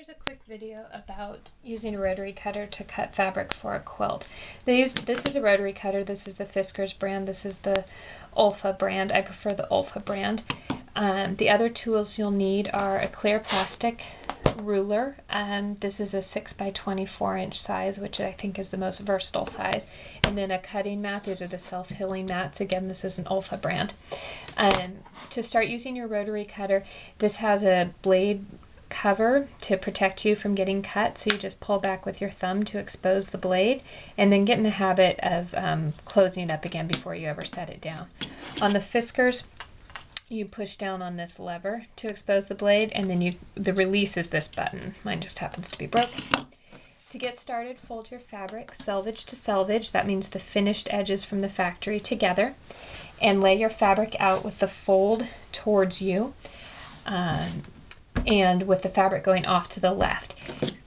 Here's a quick video about using a rotary cutter to cut fabric for a quilt. This is a rotary cutter. This is the Fiskars brand. This is the Olfa brand. I prefer the Olfa brand. The other tools you'll need are a clear plastic ruler. This is a 6 by 24 inch size, which I think is the most versatile size. And then a cutting mat. These are the self-healing mats. Again, this is an Olfa brand. To start using your rotary cutter, this has a blade cover to protect you from getting cut, so you just pull back with your thumb to expose the blade and then get in the habit of closing it up again before you ever set it down. On the Fiskars, you push down on this lever to expose the blade, and then the release is this button. Mine just happens to be broken. To get started, fold your fabric selvage to selvage, that means the finished edges from the factory together, and lay your fabric out with the fold towards you. And with the fabric going off to the left.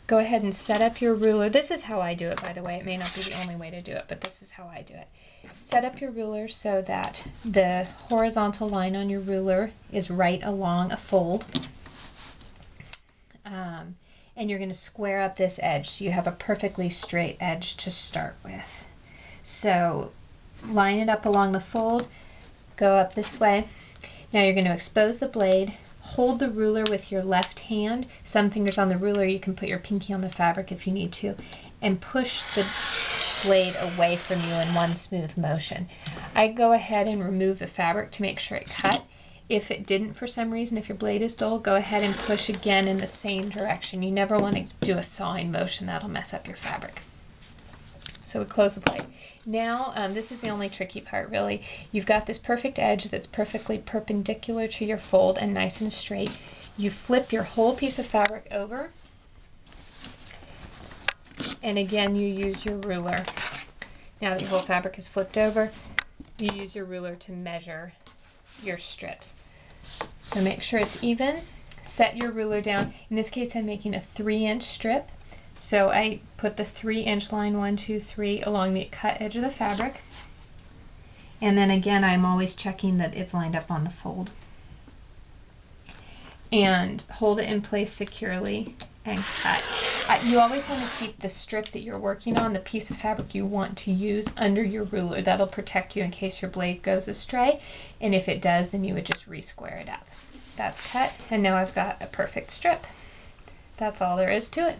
Go ahead and set up your ruler. This is how I do it, by the way. It may not be the only way to do it, but this is how I do it. Set up your ruler so that the horizontal line on your ruler is right along a fold. And you're going to square up this edge so you have a perfectly straight edge to start with. So line it up along the fold, go up this way. Now you're going to expose the blade. Hold the ruler with your left hand, some fingers on the ruler. You can put your pinky on the fabric if you need to, and push the blade away from you in one smooth motion. I go ahead and remove the fabric to make sure it cut. If it didn't for some reason, if your blade is dull, go ahead and push again in the same direction. You never want to do a sawing motion. That'll mess up your fabric. So we close the blade. Now, this is the only tricky part, really. You've got this perfect edge that's perfectly perpendicular to your fold and nice and straight. You flip your whole piece of fabric over, and again, you use your ruler. Now that your whole fabric is flipped over, you use your ruler to measure your strips. So make sure it's even. Set your ruler down. In this case, I'm making a 3-inch strip. So I put the 3-inch line, 1, 2, 3, along the cut edge of the fabric. And then again, I'm always checking that it's lined up on the fold. And hold it in place securely and cut. You always want to keep the strip that you're working on, the piece of fabric you want to use, under your ruler. That'll protect you in case your blade goes astray. And if it does, then you would just re-square it up. That's cut, and now I've got a perfect strip. That's all there is to it.